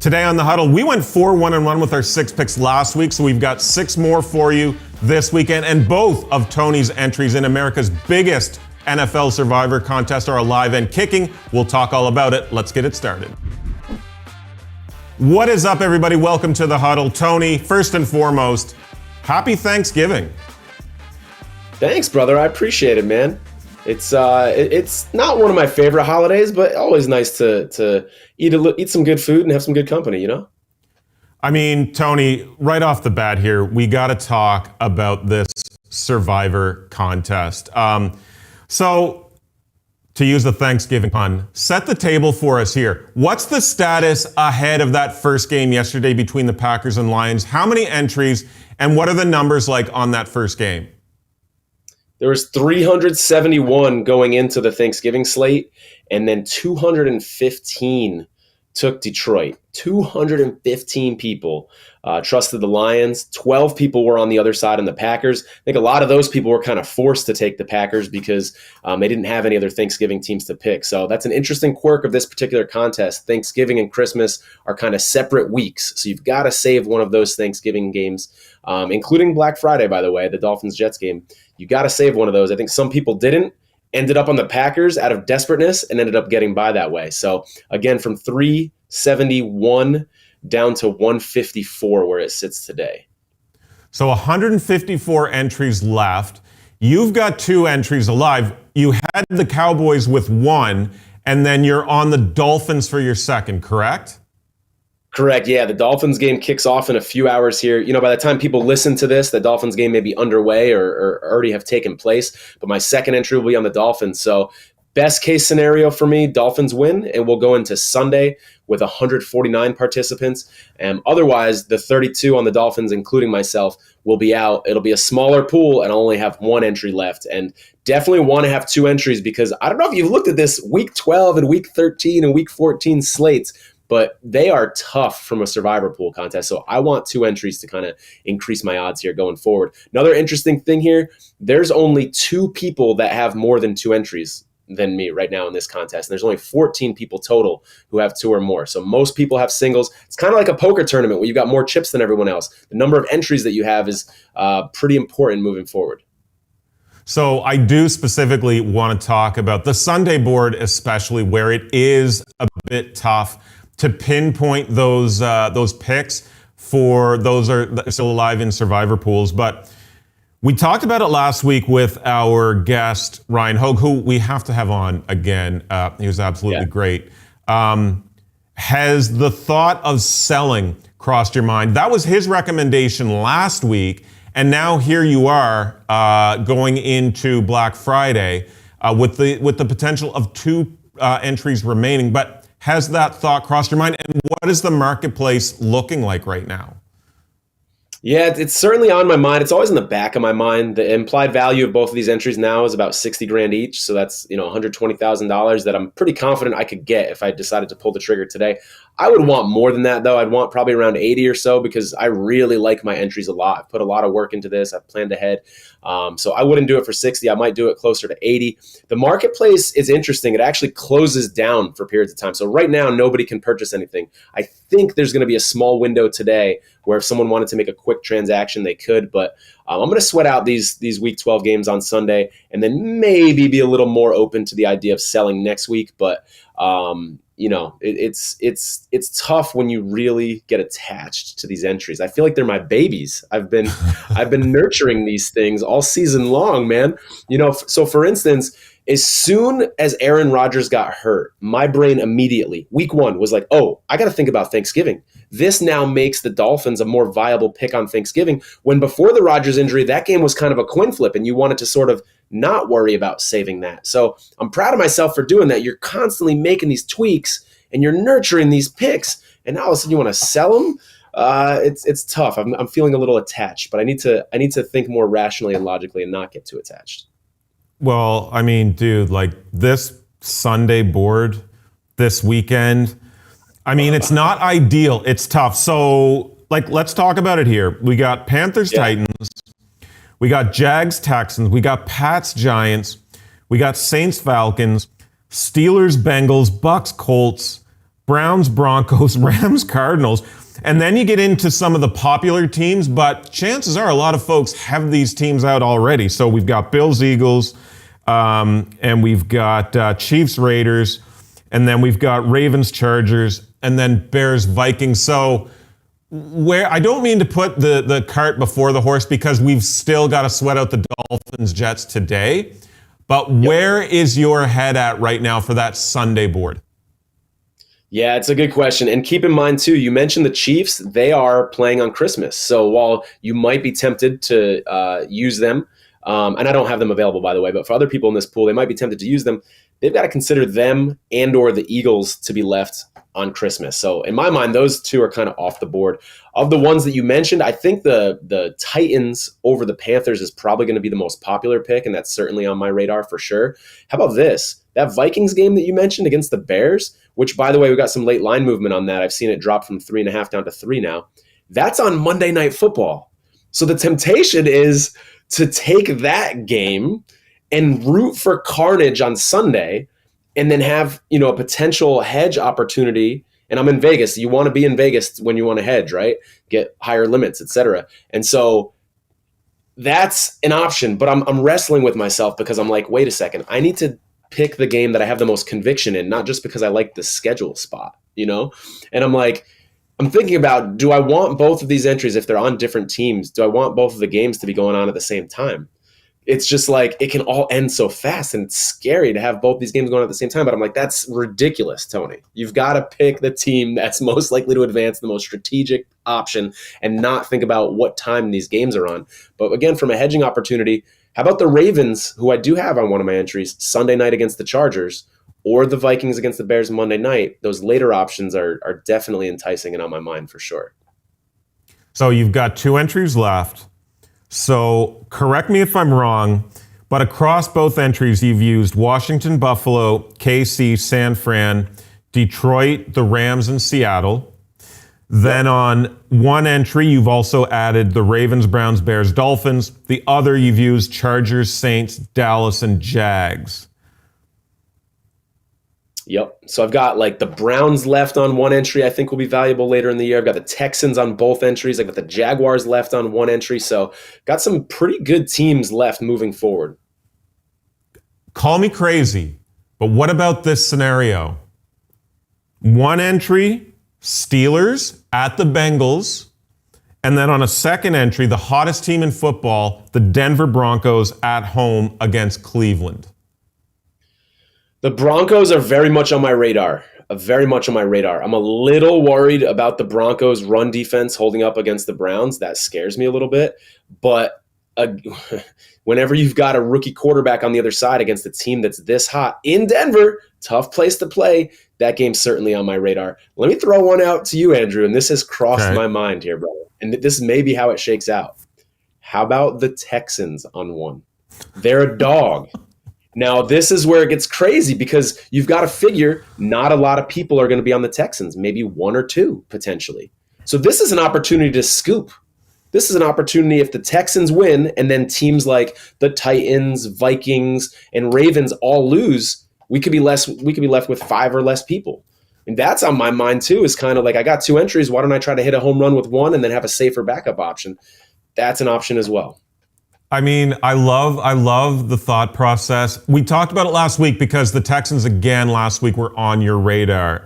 Today on the Huddle, we went 4-1-1 with our 6 picks last week, so we've got 6 more for you this weekend, and both of Tony's entries in America's biggest NFL Survivor contest are alive and kicking. We'll talk all about it. Let's get it started. What is up, everybody? Welcome to the Huddle. Tony, first and foremost, happy Thanksgiving. Thanks, brother. I appreciate it, man. It's not one of my favorite holidays, but always nice to eat some good food and have some good company, you know? I mean, Tony, right off the bat here, we got to talk about this Survivor contest. So, to use the Thanksgiving pun, set the table for us here. What's the status ahead of that first game yesterday between the Packers and Lions? How many entries, and what are the numbers like on that first game? There was 371 going into the Thanksgiving slate, and then 215 took Detroit. 215 people trusted the Lions. 12 people were on the other side on the Packers. I think a lot of those people were kind of forced to take the Packers because they didn't have any other Thanksgiving teams to pick. So that's an interesting quirk of this particular contest. Thanksgiving and Christmas are kind of separate weeks. So you've got to save one of those Thanksgiving games, including Black Friday, by the way, the Dolphins-Jets game. You got to save one of those. I think some people didn't, ended up on the Packers out of desperateness and ended up getting by that way. So again, from 371 down to 154 where it sits today. So 154 entries left. You've got 2 entries alive. You had the Cowboys with 1, and then you're on the Dolphins for your second, correct? Correct. Yeah, the Dolphins game kicks off in a few hours here. You know, by the time people listen to this, the Dolphins game may be underway or already have taken place. But my second entry will be on the Dolphins. So best case scenario for me, Dolphins win, and we'll go into Sunday with 149 participants. Otherwise, the 32 on the Dolphins, including myself, will be out. It'll be a smaller pool, and I'll only have 1 entry left. And definitely want to have 2 entries because I don't know if you've looked at this Week 12 and Week 13 and Week 14 slates, but they are tough from a Survivor pool contest. So I want 2 entries to kind of increase my odds here going forward. Another interesting thing here, there's only 2 people that have more than 2 entries than me right now in this contest. And there's only 14 people total who have 2 or more. So most people have singles. It's kind of like a poker tournament where you've got more chips than everyone else. The number of entries that you have is pretty important moving forward. So I do specifically want to talk about the Sunday board, especially where it is a bit tough to pinpoint those picks for those that are still alive in Survivor pools. But we talked about it last week with our guest, Ryan Hogue, who we have to have on again. He was absolutely great. Has the thought of selling crossed your mind? That was his recommendation last week. And now here you are going into Black Friday with the potential of 2 entries remaining. But has that thought crossed your mind? And what is the marketplace looking like right now? Yeah, it's certainly on my mind. It's always in the back of my mind. The implied value of both of these entries now is about $60,000 each. So that's, $120,000 that I'm pretty confident I could get if I decided to pull the trigger today. I would want more than that, though. I'd want probably around 80 or so because I really like my entries a lot. I've put a lot of work into this. I've planned ahead. So I wouldn't do it for 60. I might do it closer to 80. The marketplace is interesting. It actually closes down for periods of time. So right now, nobody can purchase anything. I think there's going to be a small window today where if someone wanted to make a quick transaction, they could. But I'm going to sweat out these Week 12 games on Sunday and then maybe be a little more open to the idea of selling next week. But it's tough when you really get attached to these entries. I feel like they're my babies. I've been nurturing these things all season long, man. So for instance, as soon as Aaron Rodgers got hurt, my brain immediately, week 1, was like, oh, I got to think about Thanksgiving. This now makes the Dolphins a more viable pick on Thanksgiving, when before the Rodgers injury, that game was kind of a coin flip, and you wanted to sort of not worry about saving that. So I'm proud of myself for doing that. You're constantly making these tweaks, and you're nurturing these picks, and now all of a sudden you want to sell them? It's tough. I'm feeling a little attached, but I need to think more rationally and logically and not get too attached. Well, I mean, dude, like this Sunday board this weekend, I mean, it's not ideal. It's tough. So, let's talk about it here. We got Panthers, Titans. We got Jags, Texans. We got Pats, Giants. We got Saints, Falcons. Steelers, Bengals. Bucks, Colts. Browns, Broncos, Rams, Cardinals. And then you get into some of the popular teams, but chances are a lot of folks have these teams out already. So we've got Bills, Eagles, and we've got Chiefs, Raiders, and then we've got Ravens, Chargers, and then Bears, Vikings. So where I don't mean to put the cart before the horse because we've still got to sweat out the Dolphins, Jets today. But where is your head at right now for that Sunday board? Yeah, it's a good question. And keep in mind, too, you mentioned the Chiefs. They are playing on Christmas. So while you might be tempted to use them, and I don't have them available, by the way, but for other people in this pool, they might be tempted to use them. They've got to consider them and or the Eagles to be left on Christmas. So in my mind, those two are kind of off the board. Of the ones that you mentioned, I think the Titans over the Panthers is probably going to be the most popular pick, and that's certainly on my radar for sure. How about this? That Vikings game that you mentioned against the Bears, which, by the way, we got some late line movement on that. I've seen it drop from 3.5 down to 3 now. That's on Monday Night Football. So the temptation is to take that game and root for carnage on Sunday and then have, a potential hedge opportunity. And I'm in Vegas. You want to be in Vegas when you want to hedge, right? Get higher limits, etc. And so that's an option, but I'm wrestling with myself because I'm like, wait a second, I need to pick the game that I have the most conviction in, not just because I like the schedule spot, And I'm like, I'm thinking about, do I want both of these entries if they're on different teams? Do I want both of the games to be going on at the same time? It's just like, it can all end so fast, and it's scary to have both these games going on at the same time. But I'm like, that's ridiculous, Tony. You've got to pick the team that's most likely to advance, the most strategic option, and not think about what time these games are on. But again, from a hedging opportunity, how about the Ravens, who I do have on one of my entries, Sunday night against the Chargers, or the Vikings against the Bears Monday night? Those later options are definitely enticing and on my mind for sure. So you've got 2 entries left. So correct me if I'm wrong, but across both entries, you've used Washington, Buffalo, KC, San Fran, Detroit, the Rams, and Seattle. Then on one entry, you've also added the Ravens, Browns, Bears, Dolphins. The other, you've used Chargers, Saints, Dallas, and Jags. Yep. So I've got like the Browns left on one entry I think will be valuable later in the year. I've got the Texans on both entries. I've got the Jaguars left on one entry. So got some pretty good teams left moving forward. Call me crazy, but what about this scenario? One entry, Steelers at the Bengals, and then on a second entry, the hottest team in football, the Denver Broncos at home against Cleveland. The Broncos are very much on my radar. I'm a little worried about the Broncos' run defense holding up against the Browns. That scares me a little bit. But whenever you've got a rookie quarterback on the other side against a team that's this hot in Denver, tough place to play, that game's certainly on my radar. Let me throw one out to you, Andrew, and this has crossed my mind here, brother. And this may be how it shakes out. How about the Texans on one? They're a dog. Now, this is where it gets crazy because you've got to figure not a lot of people are going to be on the Texans, maybe 1 or 2 potentially. So this is an opportunity to scoop. This is an opportunity if the Texans win and then teams like the Titans, Vikings, and Ravens all lose, we could be left with 5 or less people. And that's on my mind too, is kind of like, I got 2 entries. Why don't I try to hit a home run with one and then have a safer backup option? That's an option as well. I mean, I love the thought process. We talked about it last week because the Texans again last week were on your radar.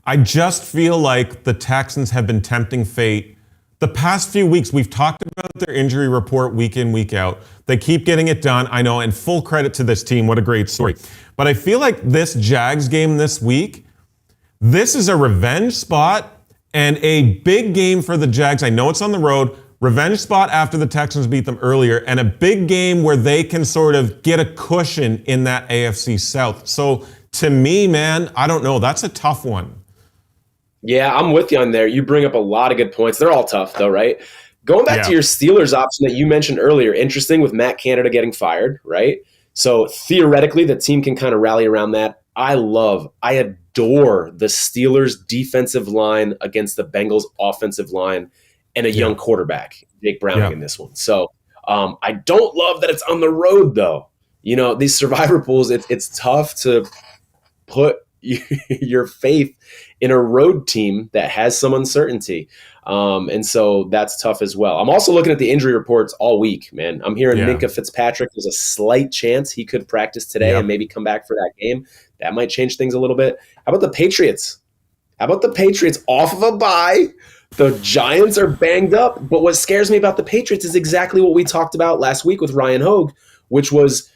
I just feel like the Texans have been tempting fate. The past few weeks, we've talked about their injury report week in, week out. They keep getting it done, I know, and full credit to this team. What a great story. But I feel like this Jags game this week, this is a revenge spot and a big game for the Jags. I know it's on the road. Revenge spot after the Texans beat them earlier, and a big game where they can sort of get a cushion in that AFC South. So to me, man, I don't know. That's a tough one. Yeah, I'm with you on there. You bring up a lot of good points. They're all tough though, right? Going back to your Steelers option that you mentioned earlier, interesting with Matt Canada getting fired, right? So theoretically, the team can kind of rally around that. I adore the Steelers defensive line against the Bengals offensive line and a young quarterback, Jake Browning in this one. So I don't love that it's on the road, though. These survivor pools, it's tough to put your faith in a road team that has some uncertainty. And so that's tough as well. I'm also looking at the injury reports all week, man. I'm hearing Minka Fitzpatrick, there's a slight chance he could practice today and maybe come back for that game. That might change things a little bit. How about the Patriots? Off of a bye? The Giants are banged up. But what scares me about the Patriots is exactly what we talked about last week with Ryan Hogue, which was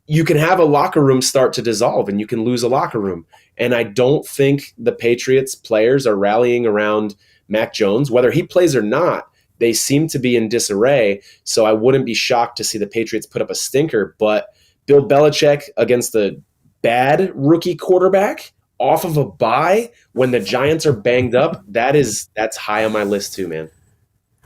you can have a locker room start to dissolve and you can lose a locker room. And I don't think the Patriots players are rallying around Mac Jones. Whether he plays or not, they seem to be in disarray. So I wouldn't be shocked to see the Patriots put up a stinker. But Bill Belichick against the bad rookie quarterback off of a bye when the Giants are banged up, that's high on my list too, man.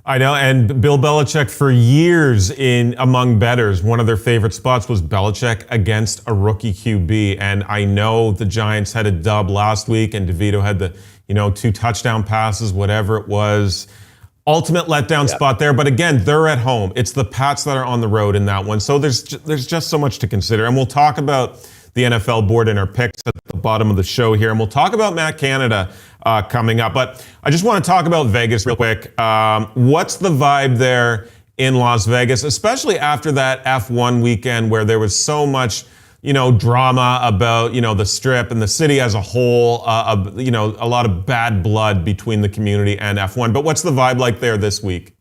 I know, and Bill Belichick for years among bettors, one of their favorite spots was Belichick against a rookie QB. And I know the Giants had a dub last week, and DeVito had the 2 touchdown passes, whatever it was. Ultimate letdown spot there, but again, they're at home. It's the Pats that are on the road in that one. So there's just so much to consider, and we'll talk about the NFL board and our picks at the bottom of the show here. And we'll talk about Matt Canada coming up. But I just want to talk about Vegas real quick. What's the vibe there in Las Vegas, especially after that F1 weekend where there was so much, drama about, the Strip and the city as a whole, a lot of bad blood between the community and F1. But what's the vibe like there this week?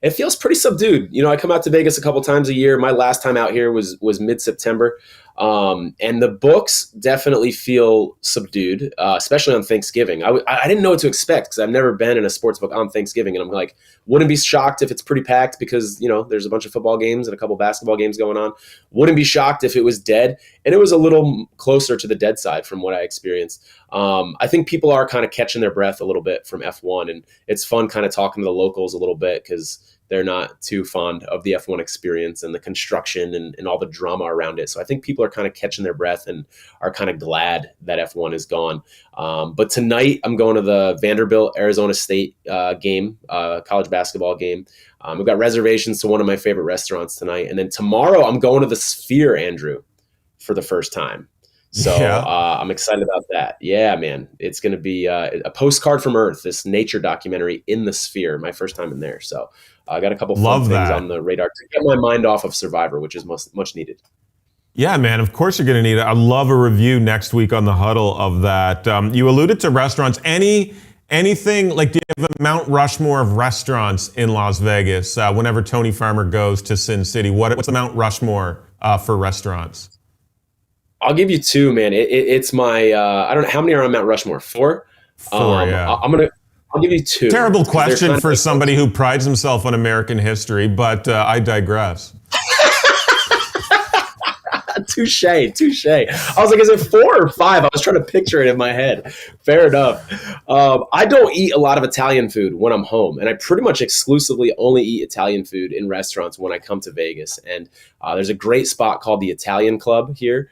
It feels pretty subdued. I come out to Vegas a couple times a year. My last time out here was mid-September. And the books definitely feel subdued, especially on Thanksgiving. I didn't know what to expect because I've never been in a sports book on Thanksgiving. And I'm like, wouldn't be shocked if it's pretty packed because, there's a bunch of football games and a couple basketball games going on. Wouldn't be shocked if it was dead. And it was a little closer to the dead side from what I experienced. I think people are kind of catching their breath a little bit from F1. And it's fun kind of talking to the locals a little bit because they're not too fond of the F1 experience and the construction and all the drama around it. So I think people are kind of catching their breath and are kind of glad that F1 is gone. But tonight I'm going to the Vanderbilt-Arizona State game, college basketball game. We've got reservations to one of my favorite restaurants tonight. And then tomorrow I'm going to the Sphere, Andrew, for the first time. So I'm excited about that. Yeah, man. It's going to be a postcard from Earth, this nature documentary in the Sphere, my first time in there. So I got a couple fun things on the radar to get my mind off of Survivor, which is much needed. Yeah, man, of course you're going to need it. I'd love a review next week on the Huddle of that. You alluded to restaurants. Anything, like, do you have a Mount Rushmore of restaurants in Las Vegas whenever Tony Farmer goes to Sin City? What's the Mount Rushmore for restaurants? I'll give you 2, man. It's my, I don't know, how many are on Mount Rushmore? 4? 4, yeah. I'll give you 2. Terrible question for somebody who prides himself on American history, but I digress. Touche. I was like, is it 4 or 5? I was trying to picture it in my head. Fair enough. I don't eat a lot of Italian food when I'm home, and I pretty much exclusively only eat Italian food in restaurants when I come to Vegas. And there's a great spot called the Italian Club here.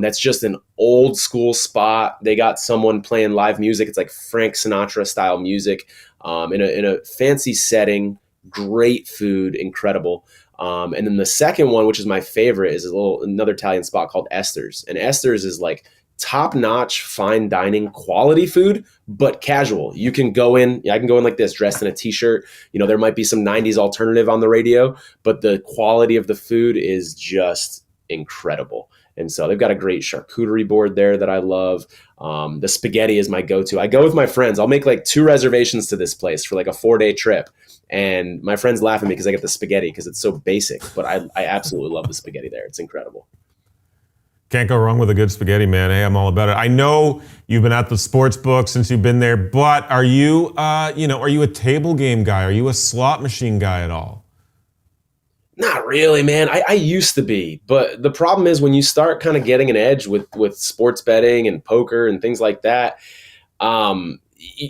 That's just an old school spot. They got someone playing live music. It's like Frank Sinatra style music in a fancy setting. Great food, incredible. And then the second one, which is my favorite, is another Italian spot called Esther's. And Esther's is like top-notch, fine dining, quality food, but casual. You can go in, I can go in like this, dressed in a t-shirt. There might be some 90s alternative on the radio, but the quality of the food is just incredible. And so they've got a great charcuterie board there that I love. The spaghetti is my go-to. I go with my friends. I'll make like 2 reservations to this place for like a 4-day trip. And my friends laugh at me because I get the spaghetti because it's so basic. But I absolutely love the spaghetti there. It's incredible. Can't go wrong with a good spaghetti, man. Hey, I'm all about it. I know you've been at the sports book since you've been there, but are you, are you a table game guy? Are you a slot machine guy at all? Not really, man. I used to be, but the problem is when you start kind of getting an edge with sports betting and poker and things like that,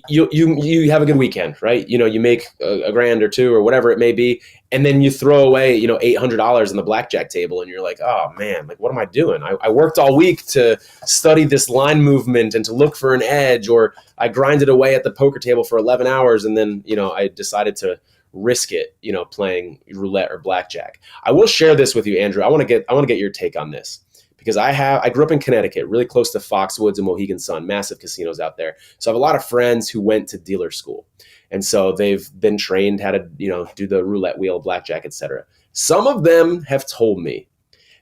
you have a good weekend, right? You make a grand or 2 or whatever it may be, and then you throw away, $800 on the blackjack table, and you're like, oh man, like what am I doing? I worked all week to study this line movement and to look for an edge, or I grinded away at the poker table for 11 hours, and then I decided to risk it, playing roulette or blackjack. I will share this with you, Andrew. I want to get your take on this because I grew up in Connecticut, really close to Foxwoods and Mohegan Sun, massive casinos out there. So I have a lot of friends who went to dealer school. And so they've been trained how to, do the roulette wheel, blackjack, etc. Some of them have told me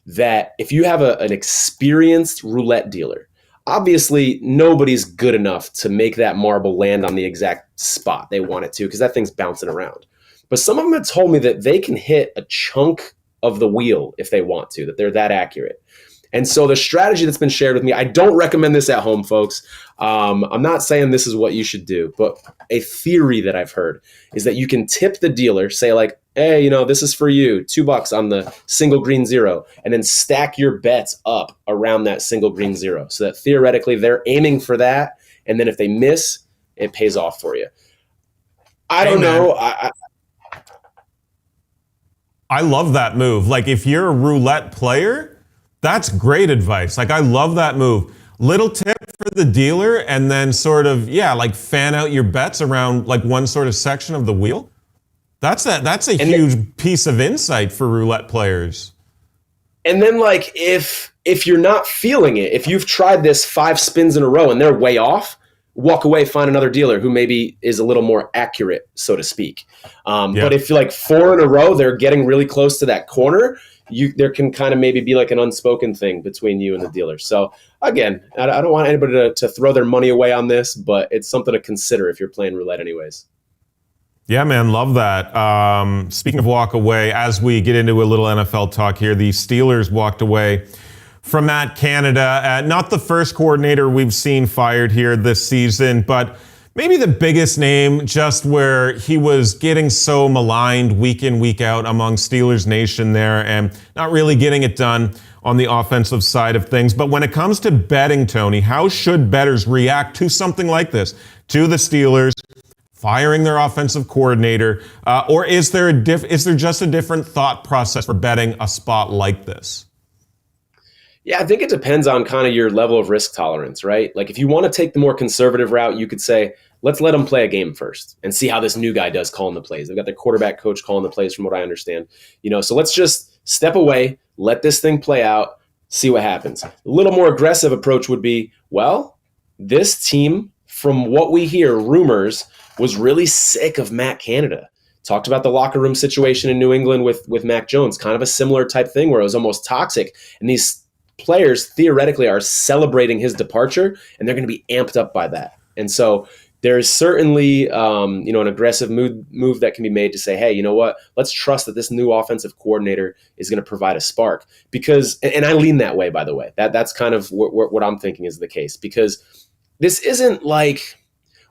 that if you have an experienced roulette dealer, obviously nobody's good enough to make that marble land on the exact spot they want it to, because that thing's bouncing around. But some of them have told me that they can hit a chunk of the wheel if they want to, that they're that accurate. And so the strategy that's been shared with me, I don't recommend this at home, folks. I'm not saying this is what you should do, but a theory that I've heard is that you can tip the dealer, say like, hey, this is for you, $2 on the single green zero, and then stack your bets up around that single green zero so that theoretically they're aiming for that. And then if they miss, it pays off for you. I don't know. I love that move. Like if you're a roulette player, that's great advice. Like I love that move. Little tip for the dealer and then sort of, like fan out your bets around like one sort of section of the wheel. That's a huge piece of insight for roulette players. And then like if you're not feeling it, if you've tried this 5 spins in a row and they're way off, walk away, find another dealer who maybe is a little more accurate, so to speak. But if like 4 in a row, they're getting really close to that corner, there can kind of maybe be like an unspoken thing between you and the dealer. So again, I don't want anybody to throw their money away on this, but it's something to consider if you're playing roulette anyways. Yeah, man, love that. Speaking of walk away, as we get into a little NFL talk here, the Steelers walked away from Matt Canada. Not the first coordinator we've seen fired here this season, but maybe the biggest name, just where he was getting so maligned week in, week out among Steelers Nation there and not really getting it done on the offensive side of things. But when it comes to betting, Tony, how should bettors react to something like this, to the Steelers firing their offensive coordinator, or is there just a different thought process for betting a spot like this? Yeah, I think it depends on kind of your level of risk tolerance, right? Like if you want to take the more conservative route, you could say, let's let them play a game first and see how this new guy does calling the plays. They've got their quarterback coach calling the plays from what I understand. So let's just step away, let this thing play out, see what happens. A little more aggressive approach would be, well, this team, from what we hear, rumors, was really sick of Matt Canada. Talked about the locker room situation in New England with Mac Jones, kind of a similar type thing where it was almost toxic. And these players theoretically are celebrating his departure, and they're going to be amped up by that. And so there's certainly an aggressive move that can be made to say, hey, you know what? Let's trust that this new offensive coordinator is going to provide a spark. Because, and I lean that way, by the way. That's kind of what I'm thinking is the case. Because this isn't like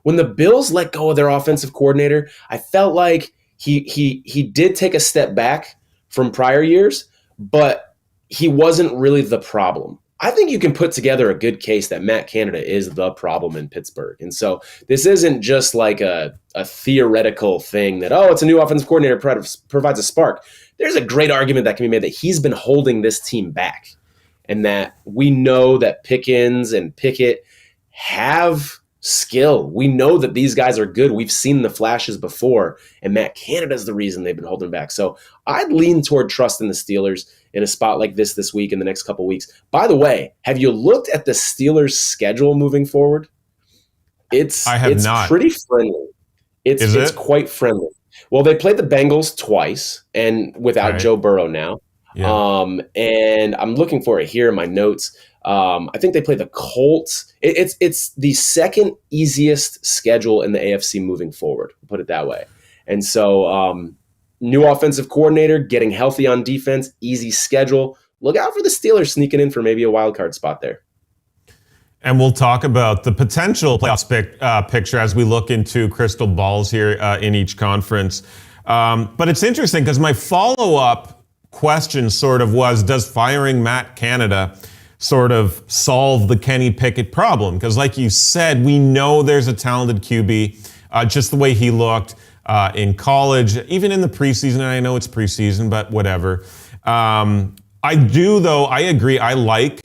when the Bills let go of their offensive coordinator, I felt like he did take a step back from prior years, but he wasn't really the problem. I think you can put together a good case that Matt Canada is the problem in Pittsburgh. And so this isn't just like a theoretical thing that, it's a new offensive coordinator provides a spark. There's a great argument that can be made that he's been holding this team back, and that we know that Pickens and Pickett have skill. We know that these guys are good. We've seen the flashes before, and Matt Canada's the reason they've been holding back. So I'd lean toward trusting the Steelers in a spot like this week, in the next couple weeks. By the way, have you looked at the Steelers' schedule moving forward? It's not. Pretty friendly. It's quite friendly. Well, they played the Bengals twice, and without Joe Burrow now. Yeah. And I'm looking for it here in my notes. I think they play the Colts. It's the second easiest schedule in the AFC moving forward, put it that way. And so new offensive coordinator, getting healthy on defense, easy schedule. Look out for the Steelers sneaking in for maybe a wild card spot there. And we'll talk about the potential playoff picture as we look into crystal balls here in each conference. But it's interesting because my follow-up question sort of was, does firing Matt Canada sort of solve the Kenny Pickett problem? Because like you said, we know there's a talented QB, just the way he looked in college, even in the preseason. And I know it's preseason, but whatever. I agree. I like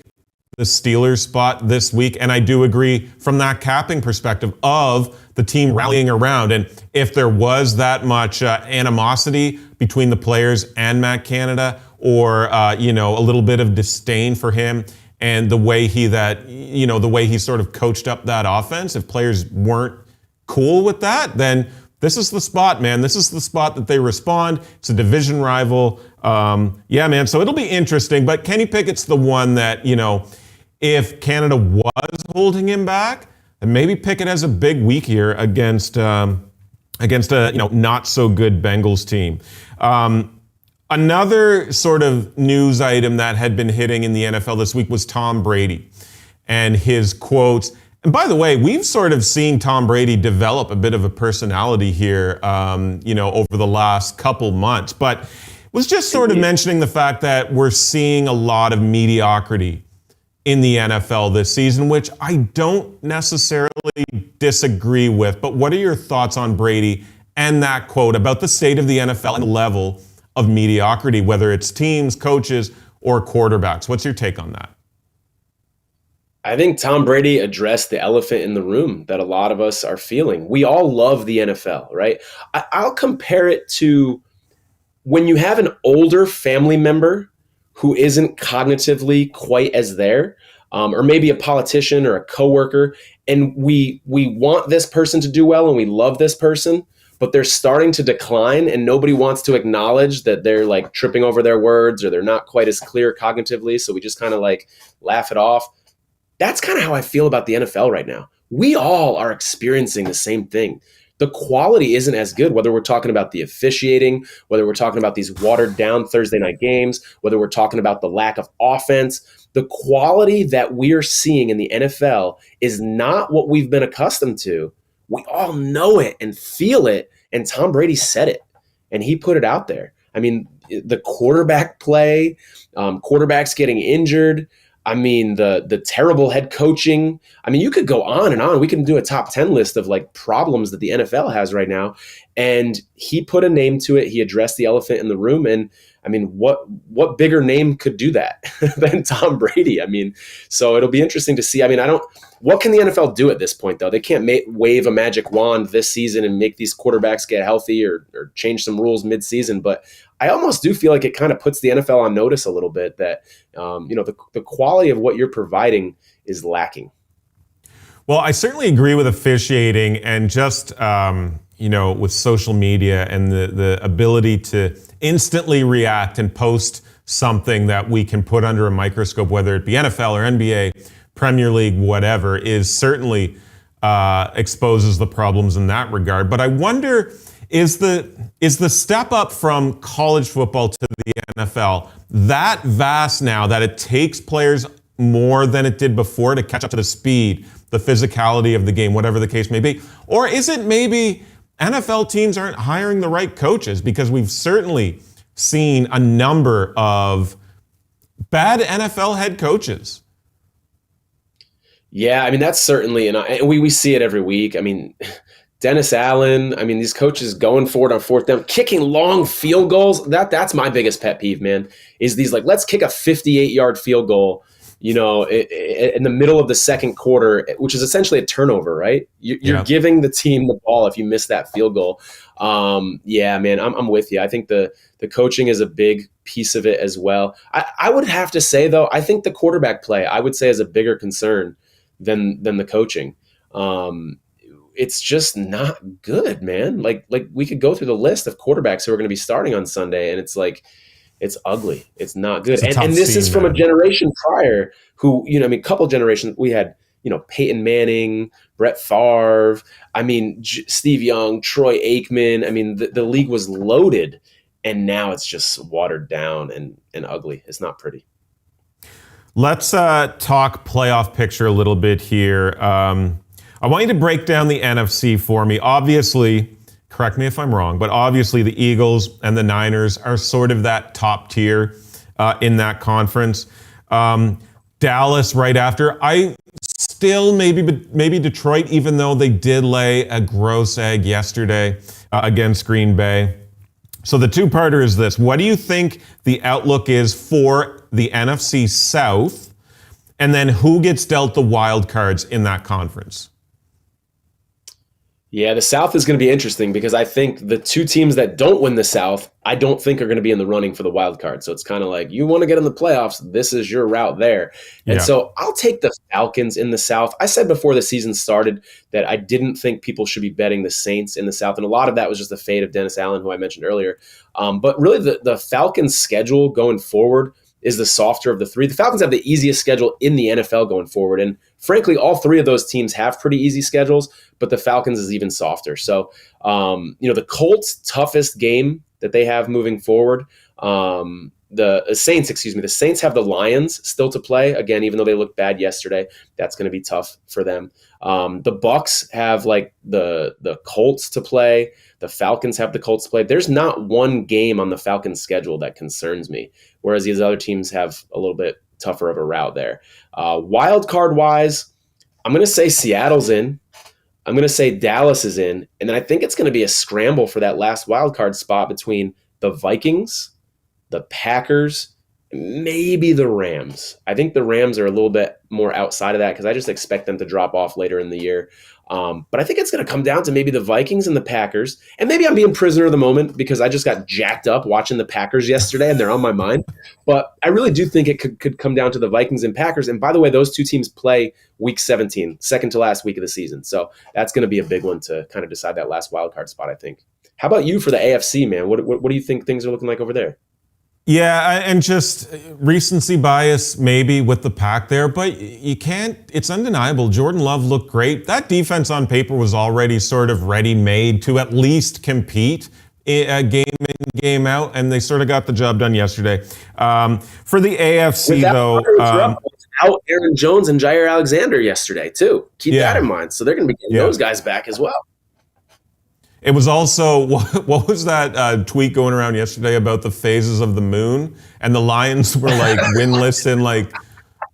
the Steelers spot this week. And I do agree from that capping perspective of the team rallying around. And if there was that much animosity between the players and Matt Canada, or a little bit of disdain for him and the way he sort of coached up that offense. If players weren't cool with that, then this is the spot, man. This is the spot that they respond. It's a division rival. Yeah, man. So it'll be interesting. But Kenny Pickett's the one that, if Canada was holding him back, then maybe Pickett has a big week here against a not so good Bengals team. Another sort of news item that had been hitting in the NFL this week was Tom Brady and his quotes. And by the way, we've sort of seen Tom Brady develop a bit of a personality here, over the last couple months. But was just sort of mentioning the fact that we're seeing a lot of mediocrity in the NFL this season, which I don't necessarily disagree with. But what are your thoughts on Brady and that quote about the state of the NFL and the level of mediocrity, whether it's teams, coaches, or quarterbacks? What's your take on that? I think Tom Brady addressed the elephant in the room that a lot of us are feeling. We all love the NFL, right? I'll compare it to when you have an older family member who isn't cognitively quite as there, or maybe a politician or a coworker, and we want this person to do well and we love this person, but they're starting to decline and nobody wants to acknowledge that they're like tripping over their words or they're not quite as clear cognitively. So we just kind of like laugh it off. That's kind of how I feel about the NFL right now. We all are experiencing the same thing. The quality isn't as good, whether we're talking about the officiating, whether we're talking about these watered down Thursday night games, whether we're talking about the lack of offense. The quality that we're seeing in the NFL is not what we've been accustomed to. We all know it and feel it. And Tom Brady said it and he put it out there. I mean, the quarterback play, quarterbacks getting injured. I mean, the terrible head coaching. I mean, you could go on and on. We can do a top 10 list of like problems that the NFL has right now. And he put a name to it. He addressed the elephant in the room. And I mean, what bigger name could do that than Tom Brady? I mean, so it'll be interesting to see. I mean, what can the NFL do at this point, though? They can't wave a magic wand this season and make these quarterbacks get healthy or change some rules mid-season. But I almost do feel like it kind of puts the NFL on notice a little bit that, the quality of what you're providing is lacking. Well, I certainly agree with officiating and just, with social media and the ability to instantly react and post something that we can put under a microscope, whether it be NFL or NBA, Premier League, whatever, is certainly exposes the problems in that regard. But I wonder, is the step up from college football to the NFL that vast now that it takes players more than it did before to catch up to the speed, the physicality of the game, whatever the case may be? Or is it maybe NFL teams aren't hiring the right coaches? Because we've certainly seen a number of bad NFL head coaches. Yeah, I mean, that's certainly, and we see it every week. I mean, Dennis Allen, I mean, these coaches going for it on fourth down, kicking long field goals. That's my biggest pet peeve, man, is these like, let's kick a 58-yard field goal, in the middle of the second quarter, which is essentially a turnover, right? You're giving the team the ball if you miss that field goal. Yeah, man, I'm with you. I think the coaching is a big piece of it as well. I would have to say, though, I think the quarterback play, I would say, is a bigger concern than the coaching. It's just not good, man. Like we could go through the list of quarterbacks who are going to be starting on Sunday, and it's like, it's ugly. It's not good. And this is from a generation prior who, a couple generations, we had, Peyton Manning, Brett Favre, Steve Young, Troy Aikman. I mean, the league was loaded, and now it's just watered down and ugly. It's not pretty. Let's talk playoff picture a little bit here. I want you to break down the NFC for me. Obviously, correct me if I'm wrong, but obviously the Eagles and the Niners are sort of that top tier in that conference. Dallas right after. I still maybe Detroit, even though they did lay a gross egg yesterday against Green Bay. So the two-parter is this. What do you think the outlook is for the NFC South? And then who gets dealt the wild cards in that conference? Yeah, the South is going to be interesting because I think the two teams that don't win the South, I don't think are going to be in the running for the wild card. So it's kind of like, you want to get in the playoffs, this is your route there. And Yeah. so I'll take the Falcons in the South. I said before the season started that I didn't think people should be betting the Saints in the South. And a lot of that was just the fate of Dennis Allen, who I mentioned earlier. But really, the Falcons' schedule going forward is the softer of the three. The Falcons have the easiest schedule in the NFL going forward. And frankly, all three of those teams have pretty easy schedules, but the Falcons is even softer. So, the Colts' toughest game that they have moving forward, the Saints have the Lions still to play. Again, even though they looked bad yesterday, that's going to be tough for them. The Bucs have like the Colts to play. The Falcons have the Colts to play. There's not one game on the Falcons schedule that concerns me, whereas these other teams have a little bit tougher of a route there. Wild card wise, I'm going to say Seattle's in. I'm going to say Dallas is in. And then I think it's going to be a scramble for that last wild card spot between the Vikings, the Packers, maybe the Rams. I think the Rams are a little bit more outside of that because I just expect them to drop off later in the year. But I think it's going to come down to maybe the Vikings and the Packers. And maybe I'm being prisoner of the moment because I just got jacked up watching the Packers yesterday and they're on my mind. But I really do think it could come down to the Vikings and Packers. And by the way, those two teams play week 17, second to last week of the season. So that's going to be a big one to kind of decide that last wild card spot, I think. How about you for the AFC, man? What do you think things are looking like over there? Yeah, and just recency bias maybe with the pack there, but you can't, it's undeniable. Jordan Love looked great. That defense on paper was already sort of ready-made to at least compete game in, game out, and they sort of got the job done yesterday. For the AFC, though... Out Aaron Jones and Jair Alexander yesterday, too. Keep that in mind. So they're going to be getting those guys back as well. It was also, what was that tweet going around yesterday about the phases of the moon? And the Lions were like winless in like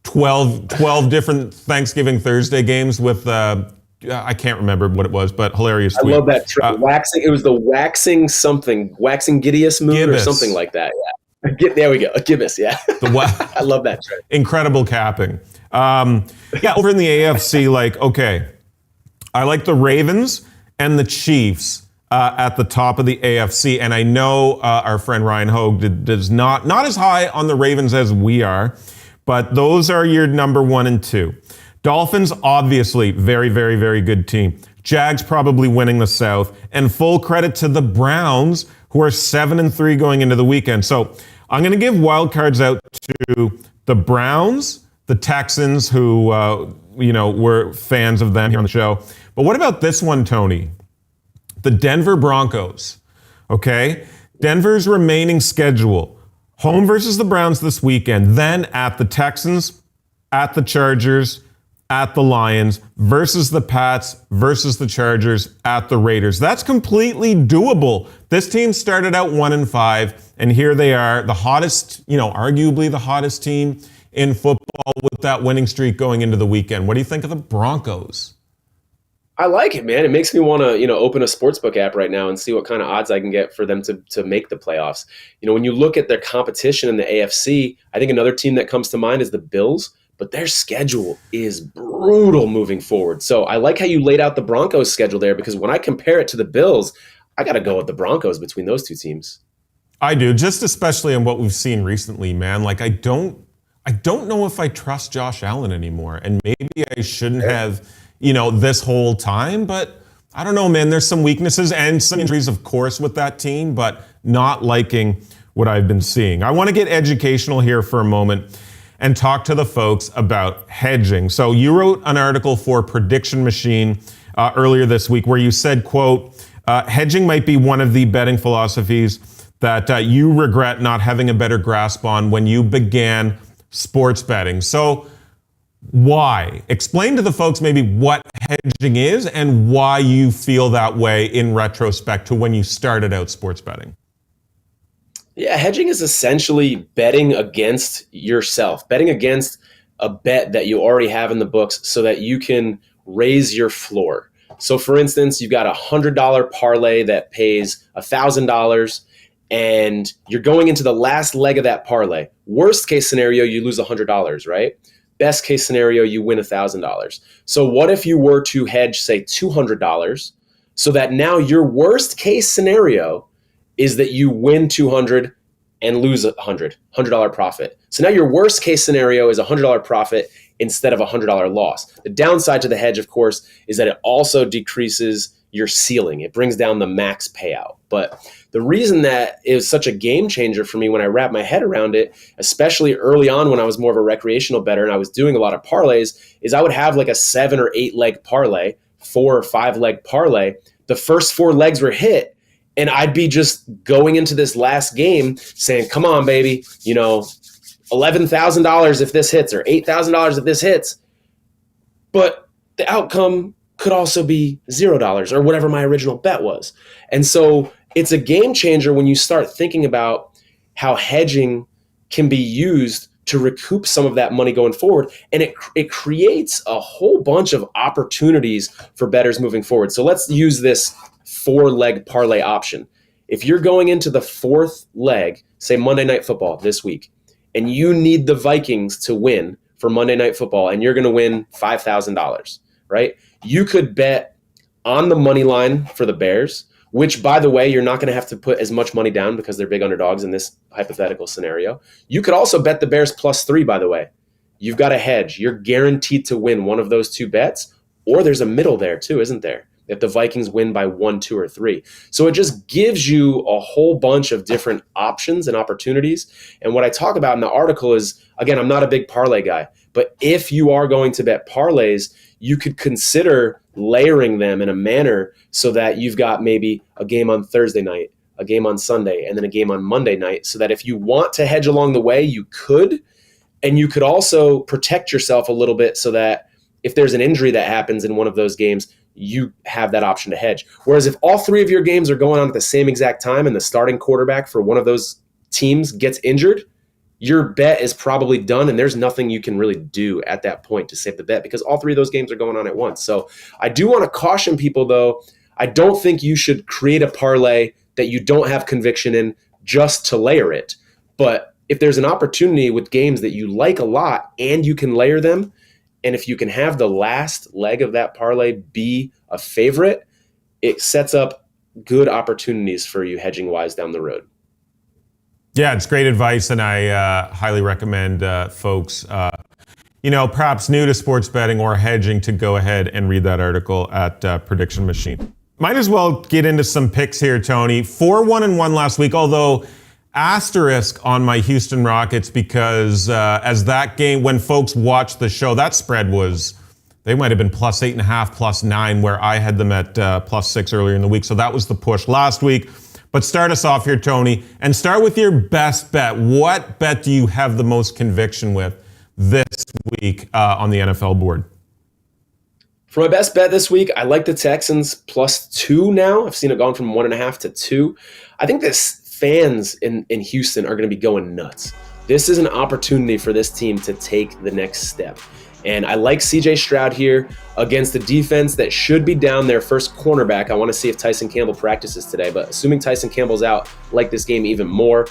12 different Thanksgiving Thursday games with, I can't remember what it was, but hilarious tweet. I love that trend. It was the waxing Gideus moon Gibbous. Or something like that. Yeah. There we go. Gibbous, yeah. I love that trend. Incredible capping. Over in the AFC, okay, I like the Ravens and the Chiefs at the top of the AFC. And I know our friend Ryan Hogue does not as high on the Ravens as we are, but those are your number 1 and 2. Dolphins, obviously, very, very, very good team. Jags probably winning the South. And full credit to the Browns, who are 7-3 going into the weekend. So I'm going to give wild cards out to the Browns, the Texans, who, we're fans of them here on the show. But what about this one, Tony? The Denver Broncos, okay? Denver's remaining schedule. Home versus the Browns this weekend, then at the Texans, at the Chargers, at the Lions, versus the Pats, versus the Chargers, at the Raiders. That's completely doable. This team started out 1-5, and here they are, the hottest, arguably the hottest team in football with that winning streak going into the weekend. What do you think of the Broncos? I like it, man. It makes me want to, open a sportsbook app right now and see what kind of odds I can get for them to make the playoffs. When you look at their competition in the AFC, I think another team that comes to mind is the Bills, but their schedule is brutal moving forward. So I like how you laid out the Broncos schedule there because when I compare it to the Bills, I got to go with the Broncos between those two teams. I do, just especially in what we've seen recently, man. I don't know if I trust Josh Allen anymore, and maybe I shouldn't have this whole time, but I don't know, man. There's some weaknesses and some injuries, of course, with that team, but not liking what I've been seeing. I want to get educational here for a moment and talk to the folks about hedging. So you wrote an article for Prediction Machine earlier this week where you said, quote, hedging might be one of the betting philosophies that you regret not having a better grasp on when you began sports betting. So why? Explain to the folks maybe what hedging is and why you feel that way in retrospect to when you started out sports betting. Yeah, hedging is essentially betting against yourself, betting against a bet that you already have in the books so that you can raise your floor. So for instance, you've got a $100 parlay that pays $1,000 and you're going into the last leg of that parlay. Worst case scenario, you lose $100, right? Best case scenario, you win $1,000. So what if you were to hedge, say, $200 so that now your worst case scenario is that you win 200 and lose $100 profit. So now your worst case scenario is $100 profit instead of $100 loss. The downside to the hedge, of course, is that it also decreases your ceiling. It brings down the max payout. But the reason that it was such a game changer for me when I wrapped my head around it, especially early on when I was more of a recreational bettor and I was doing a lot of parlays, is I would have like a 7 or 8 leg parlay, 4 or 5 leg parlay. The first 4 legs were hit, and I'd be just going into this last game saying, come on, baby, $11,000 if this hits or $8,000 if this hits. But the outcome could also be $0 or whatever my original bet was. And so it's a game changer when you start thinking about how hedging can be used to recoup some of that money going forward. And it creates a whole bunch of opportunities for bettors moving forward. So let's use this 4-leg parlay option. If you're going into the 4th leg, say Monday Night Football this week, and you need the Vikings to win for Monday Night Football, and you're going to win $5,000, right? You could bet on the money line for the Bears, which, by the way, you're not going to have to put as much money down because they're big underdogs in this hypothetical scenario. You could also bet the Bears +3, by the way. You've got a hedge. You're guaranteed to win one of those 2 bets, or there's a middle there too, isn't there? If the Vikings win by 1, 2, or 3. So it just gives you a whole bunch of different options and opportunities. And what I talk about in the article is, again, I'm not a big parlay guy, but if you are going to bet parlays, you could consider layering them in a manner so that you've got maybe a game on Thursday night, a game on Sunday, and then a game on Monday night, so that if you want to hedge along the way, you could. And you could also protect yourself a little bit so that if there's an injury that happens in one of those games, you have that option to hedge. Whereas if all 3 of your games are going on at the same exact time and the starting quarterback for one of those teams gets injured, your bet is probably done and there's nothing you can really do at that point to save the bet because all 3 of those games are going on at once. So I do want to caution people, though. I don't think you should create a parlay that you don't have conviction in just to layer it. But if there's an opportunity with games that you like a lot and you can layer them, and if you can have the last leg of that parlay be a favorite, it sets up good opportunities for you hedging-wise down the road. Yeah, it's great advice, and I highly recommend folks, perhaps new to sports betting or hedging, to go ahead and read that article at Prediction Machine. Might as well get into some picks here, Tony. 4-1-1 last week, although asterisk on my Houston Rockets because as that game, when folks watched the show, that spread they might have been +8.5, +9, where I had them at +6 earlier in the week. So that was the push last week. But start us off here, Tony, and start with your best bet. What bet do you have the most conviction with this week on the NFL board? For my best bet this week, I like the Texans +2 now. I've seen it gone from 1.5 to 2. I think this fans in Houston are going to be going nuts. This is an opportunity for this team to take the next step. And I like CJ Stroud here against a defense that should be down their first cornerback. I want to see if Tyson Campbell practices today, but assuming Tyson Campbell's out, I like this game even more.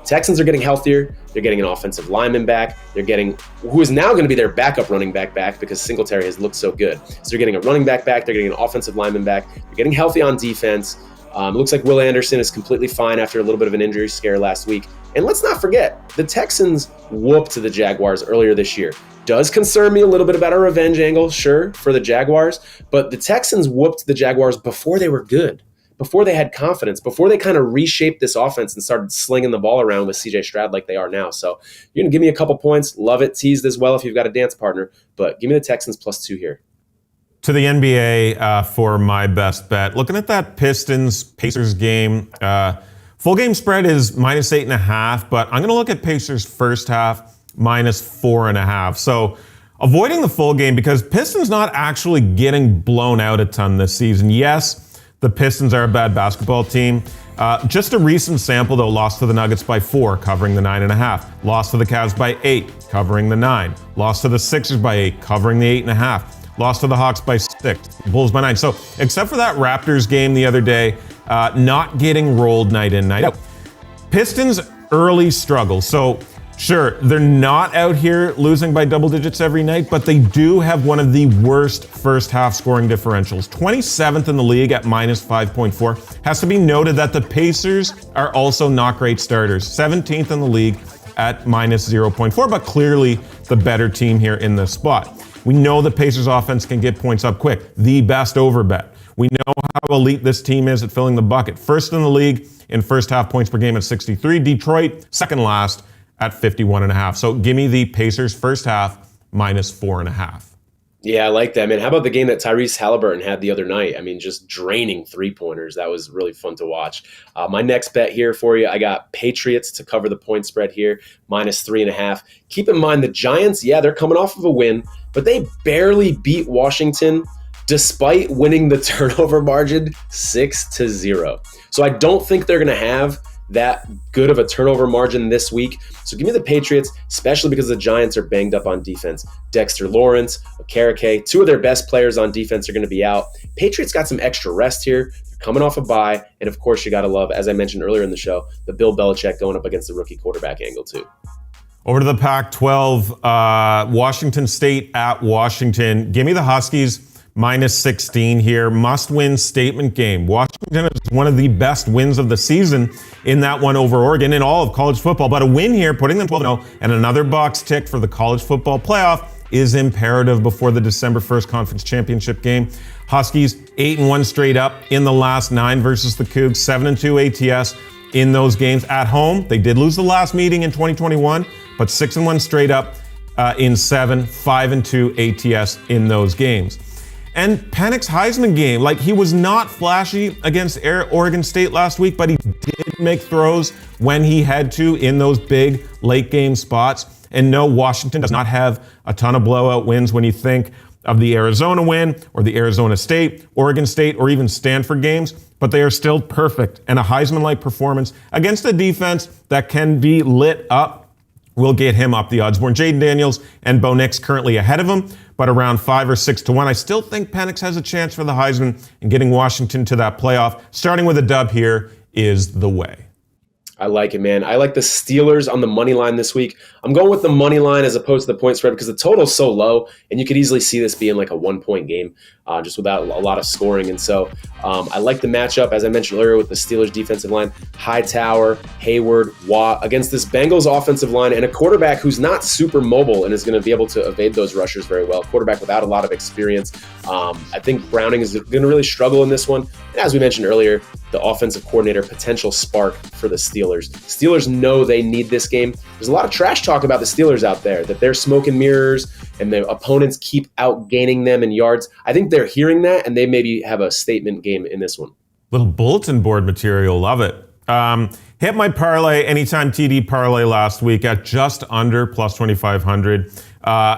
Texans are getting healthier. They're getting an offensive lineman back. They're getting who is now going to be their backup running back because Singletary has looked so good. So they're getting a running back. They're getting an offensive lineman back. They're getting healthy on defense. It looks like Will Anderson is completely fine after a little bit of an injury scare last week. And let's not forget, the Texans whooped the Jaguars earlier this year. Does concern me a little bit about a revenge angle, sure, for the Jaguars, but the Texans whooped the Jaguars before they were good, before they had confidence, before they kind of reshaped this offense and started slinging the ball around with CJ Stroud like they are now. So you're going to give me a couple points. Love it. Teased as well if you've got a dance partner, but give me the Texans +2 here. To the NBA for my best bet. Looking at that Pistons-Pacers game, full game spread is -8.5, but I'm going to look at Pacers first half -4.5. So avoiding the full game because Pistons not actually getting blown out a ton this season. Yes, the Pistons are a bad basketball team. Just a recent sample, though, lost to the Nuggets by 4, covering the 9.5. Lost to the Cavs by 8, covering the 9. Lost to the Sixers by 8, covering the 8.5. Lost to the Hawks by 6, Bulls by 9. So except for that Raptors game the other day, not getting rolled night in, night out. Pistons early struggle. So Sure, they're not out here losing by double digits every night, but they do have one of the worst first half scoring differentials. 27th in the league at minus 5.4. Has to be noted that the Pacers are also not great starters. 17th in the league at minus 0.4, but clearly the better team here in this spot. We know the Pacers offense can get points up quick. The best over bet. We know how elite this team is at filling the bucket. First in the league in first half points per game at 63. Detroit, second last at 51.5. So give me the Pacers first half minus 4.5. Yeah, I like that, man. How about the game that Tyrese Halliburton had the other night? I mean, just draining three-pointers. That was really fun to watch. My next bet here for you, I got Patriots to cover the point spread here, minus 3.5. Keep in mind the Giants, yeah, they're coming off of a win, but they barely beat Washington despite winning the turnover margin 6-0. So I don't think they're going to have that good of a turnover margin this week. So give me the Patriots, especially because the Giants are banged up on defense. Dexter Lawrence, Okereke, two of their best players on defense are going to be out. Patriots got some extra rest here. They're coming off a bye. And of course, you got to love, as I mentioned earlier in the show, the Bill Belichick going up against the rookie quarterback angle too. Over to the Pac-12, Washington State at Washington. Give me the Huskies. Minus 16 here. Must-win statement game. Washington is one of the best wins of the season in that one over Oregon in all of college football. But a win here, putting them 12-0, and another box ticked for the college football playoff is imperative before the December 1st conference championship game. Huskies 8-1 straight up in the last 9 versus the Cougs. 7-2 ATS in those games. At home, they did lose the last meeting in 2021, but 6-1 straight up in 7. 5-2 ATS in those games. And Penix's Heisman game, like he was not flashy against Oregon State last week, but he did make throws when he had to in those big late game spots. And no, Washington does not have a ton of blowout wins when you think of the Arizona win or the Arizona State, Oregon State, or even Stanford games, but they are still perfect. And a Heisman-like performance against a defense that can be lit up will get him up the odds board. Jaden Daniels and Bo Nix currently ahead of him, but around 5 or 6 to 1. I still think Penix has a chance for the Heisman, and getting Washington to that playoff, starting with a dub here, is the way. I like it, man. I like the Steelers on the money line this week. I'm going with the money line as opposed to the point spread because the total's so low, and you could easily see this being like a 1-point game just without a lot of scoring. And so I like the matchup, as I mentioned earlier, with the Steelers defensive line, Hightower, Hayward, Watt, against this Bengals offensive line and a quarterback who's not super mobile and is going to be able to evade those rushers very well. Quarterback without a lot of experience. I think Browning is going to really struggle in this one. And as we mentioned earlier, the offensive coordinator, potential spark for the Steelers. Steelers know they need this game. There's a lot of trash talk about the Steelers out there, that they're smoke and mirrors and their opponents keep outgaining them in yards. I think they're hearing that, and they maybe have a statement game in this one. Little bulletin board material, love it. Hit my parlay, anytime TD parlay last week at just under plus 2,500.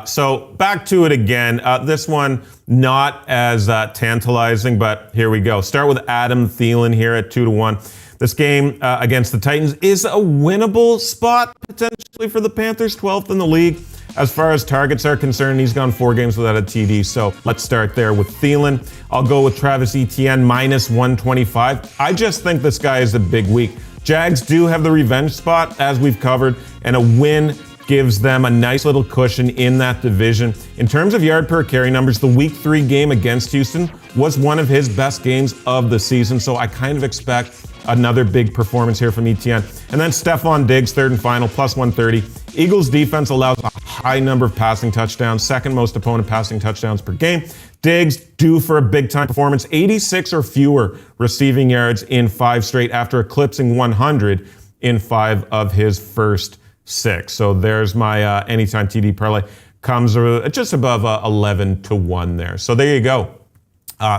So back to it again. This one not as tantalizing, but here we go. Start with Adam Thielen here at 2 to 1. This game against the Titans is a winnable spot potentially for the Panthers, 12th in the league. As far as targets are concerned, he's gone 4 games without a TD. So let's start there with Thielen. I'll go with Travis Etienne minus 125. I just think this guy is a big week. Jags do have the revenge spot, as we've covered, and a win gives them a nice little cushion in that division. In terms of yard per carry numbers, the week 3 game against Houston was one of his best games of the season. So I kind of expect another big performance here from Etienne. And then Stephon Diggs, third and final, plus 130. Eagles defense allows a high number of passing touchdowns, second most opponent passing touchdowns per game. Diggs due for a big-time performance, 86 or fewer receiving yards in 5 straight after eclipsing 100 in 5 of his first 6. So there's my anytime TD parlay. Comes just above 11 to 1 there. So there you go.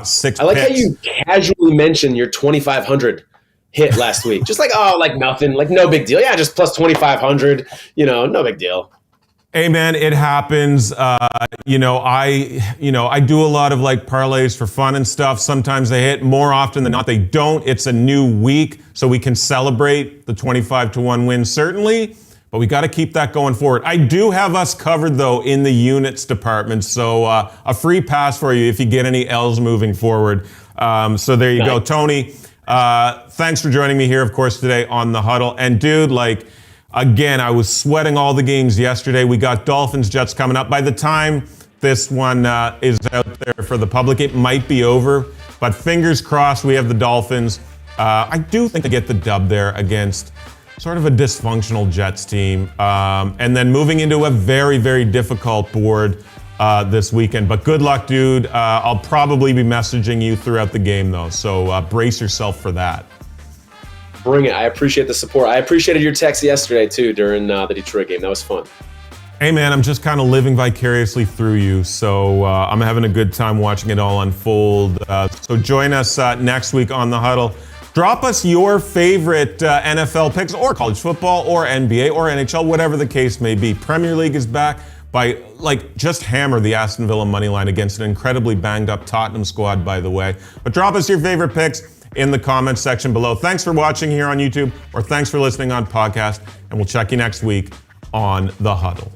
6 I like picks. how you casually mentioned your 2,500 hit last week. Just like, oh, like nothing, like no big deal. Yeah, just plus 2,500, no big deal. Hey man, it happens. I do a lot of like parlays for fun and stuff. Sometimes they hit, more often than not they don't. It's a new week, so we can celebrate the 25 to 1 win certainly, but we got to keep that going forward. I do have us covered though in the units department, so a free pass for you if you get any L's moving forward. So there you go, Tony. Thanks for joining me here, of course, today on the Huddle. And dude, like, Again, I was sweating all the games yesterday. We got Dolphins Jets coming up. By the time this one is out there for the public, it might be over. But fingers crossed, we have the Dolphins. I do think they get the dub there against sort of a dysfunctional Jets team. And then moving into a very, very difficult board this weekend. But good luck, dude. I'll probably be messaging you throughout the game, though. So brace yourself for that. Bring it. I appreciate the support. I appreciated your text yesterday, too, during the Detroit game. That was fun. Hey, man, I'm just kind of living vicariously through you. So I'm having a good time watching it all unfold. So join us next week on The Huddle. Drop us your favorite NFL picks or college football or NBA or NHL, whatever the case may be. Premier League is back. Just hammer the Aston Villa money line against an incredibly banged up Tottenham squad, by the way. But drop us your favorite picks in the comments section below. Thanks for watching here on YouTube, or thanks for listening on podcast, and we'll check you next week on The Huddle.